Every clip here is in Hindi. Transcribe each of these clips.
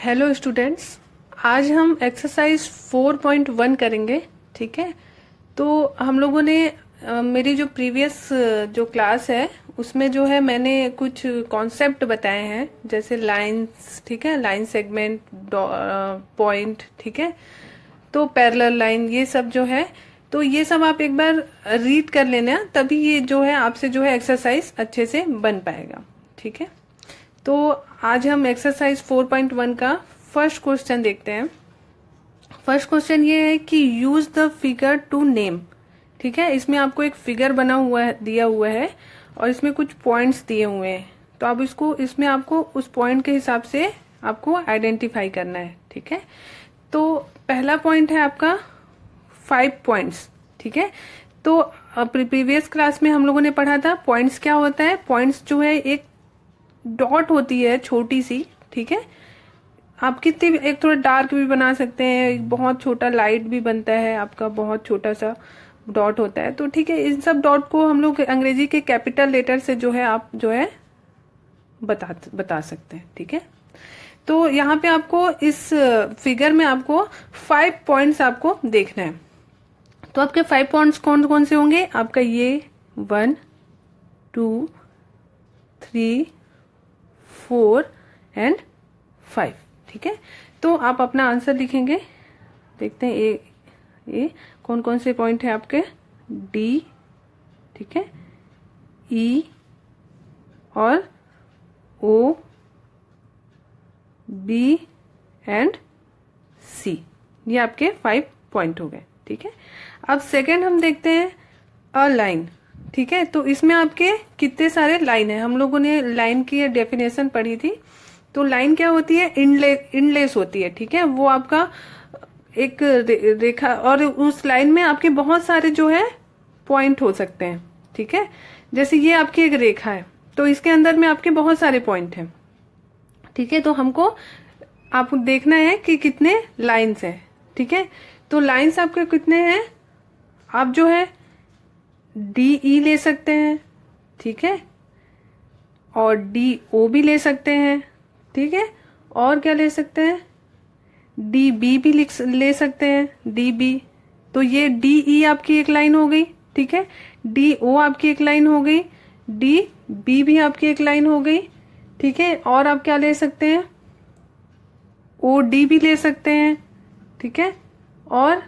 हेलो स्टूडेंट्स, आज हम एक्सरसाइज 4.1 करेंगे। ठीक है, तो हम लोगों ने मेरी जो प्रीवियस जो क्लास है उसमें जो है मैंने कुछ कॉन्सेप्ट बताए हैं, जैसे लाइंस, ठीक है, लाइन सेगमेंट, पॉइंट, ठीक है, तो पैरेलल लाइन, ये सब जो है, तो ये सब आप एक बार रीड कर लेना, तभी ये जो है आपसे जो है एक्सरसाइज अच्छे से बन पाएगा। ठीक है, तो आज हम एक्सरसाइज 4.1 का फर्स्ट क्वेश्चन देखते हैं। फर्स्ट क्वेश्चन ये है कि use the figure to name. ठीक है, इसमें आपको एक फिगर बना हुआ है, दिया हुआ है, और इसमें कुछ पॉइंट्स दिए हुए हैं, तो आप इसमें आपको उस पॉइंट के हिसाब से आपको आइडेंटिफाई करना है। ठीक है, तो पहला पॉइंट है आपका 5 पॉइंट्स। ठीक है, तो प्रीवियस क्लास में हम लोगों ने पढ़ा था पॉइंट्स क्या होता है। पॉइंट्स जो है एक डॉट होती है छोटी सी। ठीक है, आप कितनी भी, एक थोड़ा डार्क भी बना सकते हैं, एक बहुत छोटा लाइट भी बनता है आपका, बहुत छोटा सा डॉट होता है। तो ठीक है, इन सब डॉट को हम लोग अंग्रेजी के कैपिटल लेटर से जो है आप जो है बता सकते हैं। ठीक है, तो यहाँ पे आपको इस फिगर में आपको 5 पॉइंट्स आपको देखना है। तो आपके 5 पॉइंट्स कौन कौन से होंगे? आपका ये 1, 2, 3, 4 एंड 5। ठीक है, तो आप अपना आंसर लिखेंगे। देखते हैं ए कौन कौन से पॉइंट है आपके। डी, ठीक है, ई और ओ, बी एंड सी, ये आपके 5 पॉइंट हो गए। ठीक है, अब सेकंड हम देखते हैं अ लाइन। ठीक है, तो इसमें आपके कितने सारे लाइन है। हम लोगों ने लाइन की डेफिनेशन पढ़ी थी। तो लाइन क्या होती है? इनलेस होती है। ठीक है, वो आपका एक रेखा, और उस लाइन में आपके बहुत सारे जो है पॉइंट हो सकते हैं। ठीक है, जैसे ये आपकी एक रेखा है, तो इसके अंदर में आपके बहुत सारे पॉइंट हैं। ठीक है, तो हमको आपको देखना है कि कितने लाइन्स हैं। ठीक है, तो लाइन्स आपके कितने हैं? आप जो है DE ले सकते हैं, ठीक है, और DO भी ले सकते हैं। ठीक है, और क्या ले सकते हैं? DB भी ले सकते हैं, DB। तो ये DE आपकी एक लाइन हो गई। ठीक है, DO आपकी एक लाइन हो गई, DB भी आपकी एक लाइन हो गई। ठीक है, और आप क्या ले सकते हैं? OD भी ले सकते हैं। ठीक है, और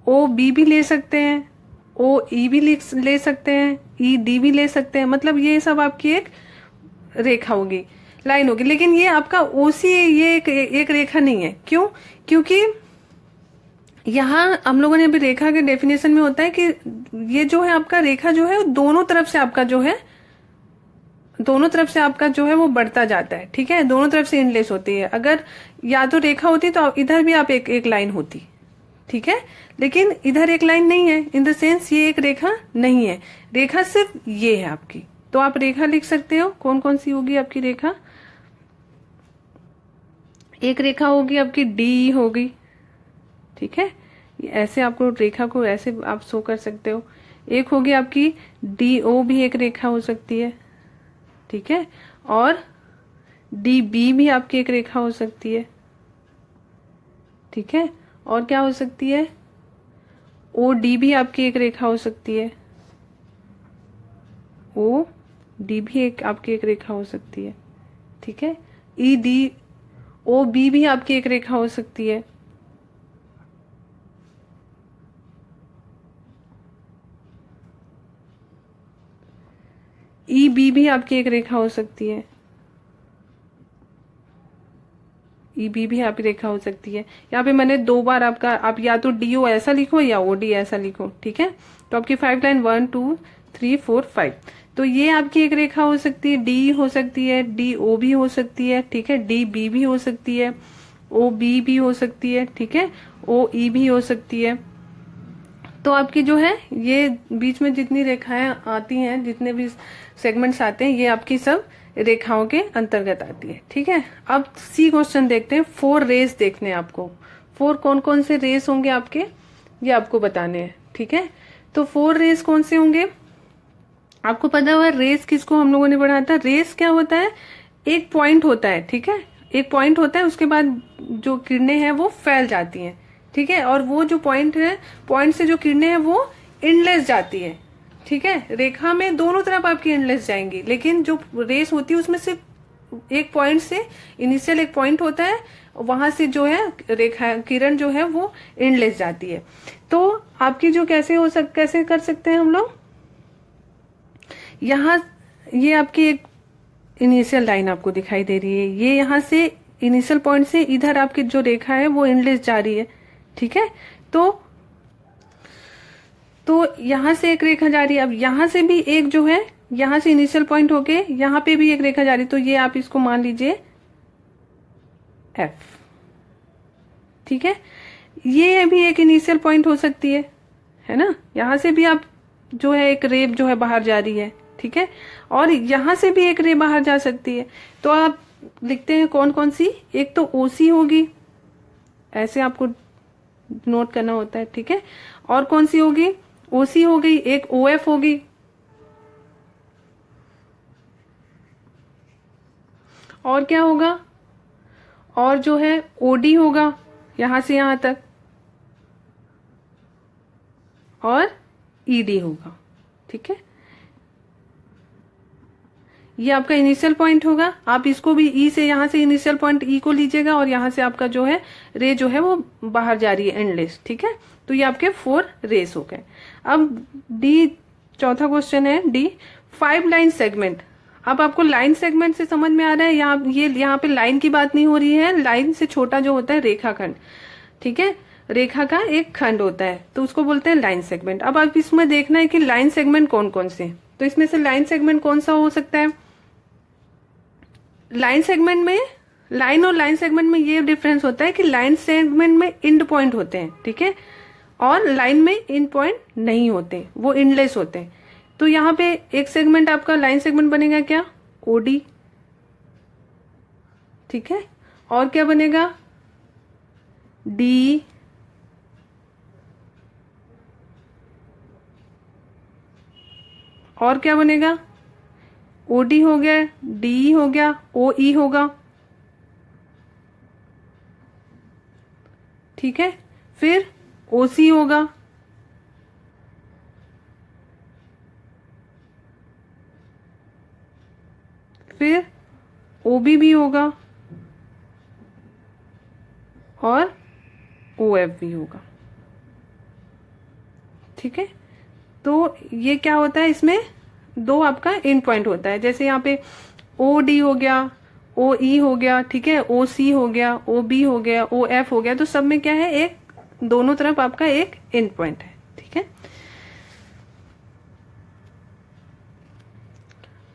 OB भी ले सकते हैं, OE भी ले सकते हैं, ED भी ले सकते हैं। मतलब ये सब आपकी एक रेखा होगी, लाइन होगी। लेकिन ये आपका OC, ये एक रेखा नहीं है। क्यों? क्योंकि यहाँ हम लोगों ने अभी रेखा के डेफिनेशन में होता है कि ये जो है आपका रेखा जो है दोनों तरफ से आपका जो है वो बढ़ता जाता है। ठीक है, दोनों तरफ से इनलेस होती है। अगर या तो रेखा होती तो इधर भी आप एक लाइन होती। ठीक है, लेकिन इधर एक लाइन नहीं है, इन द सेंस ये एक रेखा नहीं है। रेखा सिर्फ ये है आपकी। तो आप रेखा लिख सकते हो। कौन कौन सी होगी आपकी रेखा? एक रेखा होगी आपकी DE होगी। ठीक है, ऐसे आपको रेखा को ऐसे आप शो कर सकते हो। एक होगी आपकी DO, भी एक रेखा हो सकती है। ठीक है, और DB भी आपकी एक रेखा हो सकती है। ठीक है, और क्या हो सकती है? OD भी आपकी एक रेखा हो सकती है। OD भी आपकी एक रेखा हो सकती है। ठीक है, OB भी आपकी एक रेखा हो सकती है। EB भी आपकी एक रेखा हो सकती है। EB भी आपकी रेखा हो सकती है। यहाँ पे मैंने 2 बार आपका, आप या तो DO ऐसा लिखो या OD ऐसा लिखो। ठीक है, तो आपकी 5 लाइन 1, 2, 3, 4, 5। तो ये आपकी एक रेखा हो सकती है। DE हो सकती है, DO भी हो सकती है। ठीक है, DB भी हो सकती है, OB भी हो सकती है। ठीक है, OE भी हो सकती है। तो आपकी जो है ये बीच में जितनी रेखाएं आती हैं, जितने भी सेगमेंट्स आते हैं, ये आपकी सब रेखाओं के अंतर्गत आती है। ठीक है, अब सी क्वेश्चन देखते हैं। 4 रेस देखने हैं आपको। 4 कौन कौन से रेस होंगे आपके, ये आपको बताने हैं। ठीक है, तो 4 रेस कौन से होंगे? आपको पता हुआ रेस किसको हम लोगों ने पढ़ा था? रेस क्या होता है? एक पॉइंट होता है। ठीक है, एक पॉइंट होता है, उसके बाद जो किरणें हैं वो फैल जाती हैं, ठीक है। और वो जो पॉइंट है, पॉइंट से जो किरणें हैं वो एंडलेस जाती है, ठीक है। रेखा में दोनों तरफ आपकी एंडलेस जाएंगी, लेकिन जो रेस होती है उसमें सिर्फ एक पॉइंट से, इनिशियल एक पॉइंट होता है, वहां से जो है रेखा किरण जो है वो एंडलेस जाती है। तो आपकी जो कैसे कर सकते हैं हम लोग, यहाँ ये आपकी एक इनिशियल लाइन आपको दिखाई दे रही है, ये यहाँ से इनिशियल पॉइंट से इधर आपकी जो रेखा है वो एंडलेस जा रही है, ठीक है। तो यहां से एक रेखा जा रही है, अब यहां से भी एक जो है, यहां से इनिशियल पॉइंट होके यहां पे भी एक रेखा जा रही है, तो ये आप इसको मान लीजिए F, ठीक है। ये भी एक इनिशियल पॉइंट हो सकती है ना। यहां से भी आप जो है एक रे जो है बाहर जा रही है, ठीक है। और यहां से भी एक रे बाहर जा सकती है। तो आप लिखते हैं कौन कौन सी, एक तो OC होगी, ऐसे आपको नोट करना होता है, ठीक है। और कौन सी होगी, OC हो गई, एक OF होगी, और क्या होगा, और जो है OD होगा यहां से यहां तक, और ED होगा, ठीक है। ये आपका इनिशियल पॉइंट होगा। आप इसको भी E से, यहां से इनिशियल पॉइंट E को लीजिएगा, और यहां से आपका जो है रे जो है वो बाहर जा रही है एंडलेस, ठीक है। तो ये आपके 4 रेस हो गए। अब D, चौथा क्वेश्चन है D, 5 लाइन सेगमेंट। अब आपको लाइन सेगमेंट से समझ में आ रहा है, यहाँ पे लाइन की बात नहीं हो रही है, लाइन से छोटा जो होता है रेखाखंड, ठीक है। रेखा का एक खंड होता है, तो उसको बोलते हैं लाइन सेगमेंट। अब आप इसमें देखना है कि लाइन सेगमेंट कौन कौन से, तो इसमें से लाइन सेगमेंट कौन सा हो सकता है। लाइन सेगमेंट में, लाइन और लाइन सेगमेंट में ये डिफरेंस होता है कि लाइन सेगमेंट में एंड पॉइंट होते हैं, ठीक है, और लाइन में एंड पॉइंट नहीं होते, वो एंडलेस होते हैं। तो यहाँ पे एक सेगमेंट आपका लाइन सेगमेंट बनेगा क्या, OD, ठीक है। और क्या बनेगा, D, और क्या बनेगा, OD हो गया, DE हो गया, OE होगा, ठीक है। फिर OC होगा, फिर OB भी होगा, और OF भी होगा, ठीक है। तो ये क्या होता है, इसमें 2 आपका एंड पॉइंट होता है। जैसे यहाँ पे OD हो गया, OE हो गया, ठीक है, OC हो गया, OB हो गया, OF हो गया, तो सब में क्या है, एक दोनों तरफ आपका एक एंड पॉइंट है, ठीक है।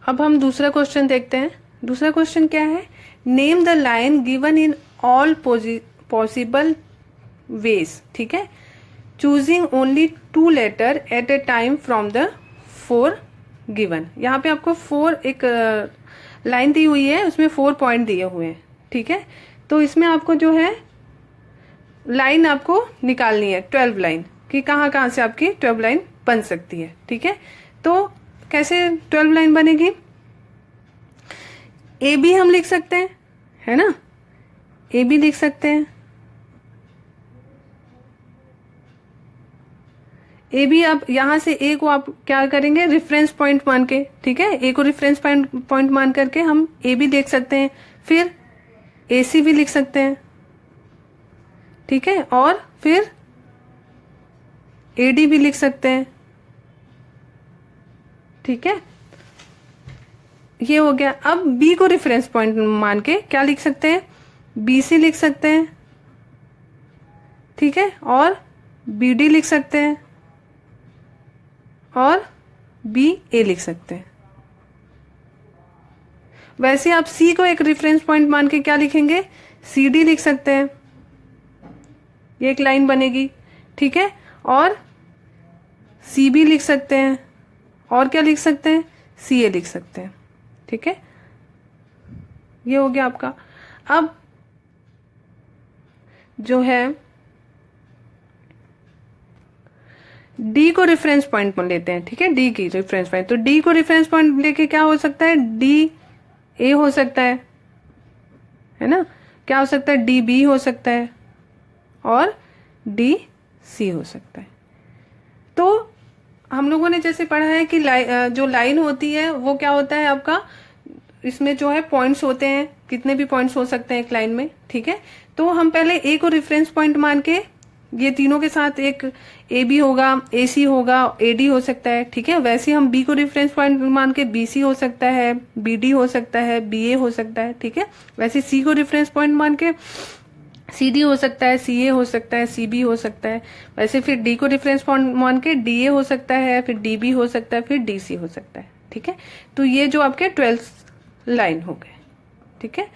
अब हम दूसरा क्वेश्चन देखते हैं। दूसरा क्वेश्चन क्या है, name the line given in all possible ways, ठीक है, choosing only 2 letter at a time from the 4 given. यहाँ पे आपको 4 एक लाइन दी हुई है, उसमें 4 पॉइंट दिए हुए हैं, ठीक है। तो इसमें आपको जो है लाइन आपको निकालनी है, 12 लाइन कि कहाँ कहाँ से आपकी 12 लाइन बन सकती है, ठीक है। तो कैसे 12 लाइन बनेगी, AB हम लिख सकते हैं, है ना, AB लिख सकते हैं। AB आप यहां से A को आप क्या करेंगे, रेफरेंस पॉइंट मान के, ठीक है, A को रेफरेंस पॉइंट मान करके हम AB देख सकते हैं। फिर AC भी लिख सकते हैं, ठीक है, और फिर AD भी लिख सकते हैं, ठीक है। ये हो गया। अब B को रेफरेंस पॉइंट मान के क्या लिख सकते हैं, BC लिख सकते हैं, ठीक है, और BD लिख सकते हैं, और BA लिख सकते हैं। वैसे आप C को एक रेफरेंस पॉइंट मान के क्या लिखेंगे, CD लिख सकते हैं, ये एक लाइन बनेगी, ठीक है, और CB लिख सकते हैं, और क्या लिख सकते हैं, CA लिख सकते हैं, ठीक है। ये हो गया आपका। अब जो है D को रेफरेंस पॉइंट लेते हैं, ठीक है, D की रेफरेंस पॉइंट, तो D को रेफरेंस पॉइंट लेके क्या हो सकता है, DA हो सकता है है ना। क्या हो सकता है, डी बी हो सकता है और डी सी हो सकता है। तो हम लोगों ने जैसे पढ़ा है कि जो लाइन होती है वो क्या होता है आपका, इसमें जो है पॉइंट्स होते हैं, कितने भी पॉइंट्स हो सकते हैं एक लाइन में, ठीक है। तो हम पहले ए को रेफरेंस पॉइंट मान के, ये तीनों के साथ एक ए बी होगा, ए सी होगा, ए डी हो सकता है, ठीक है। वैसे हम बी को रेफरेंस पॉइंट मान के बी सी हो सकता है, बी डी हो सकता है, बी ए हो सकता है, ठीक है। वैसे सी को रेफरेंस पॉइंट मान के सी डी हो सकता है, सी ए हो सकता है, सी बी हो सकता है। वैसे फिर डी को रेफरेंस पॉइंट मान के डी ए हो सकता है, फिर डी बी हो सकता है, फिर डी सी हो सकता है, ठीक है। तो ये जो आपके 12 लाइन हो गए, ठीक है।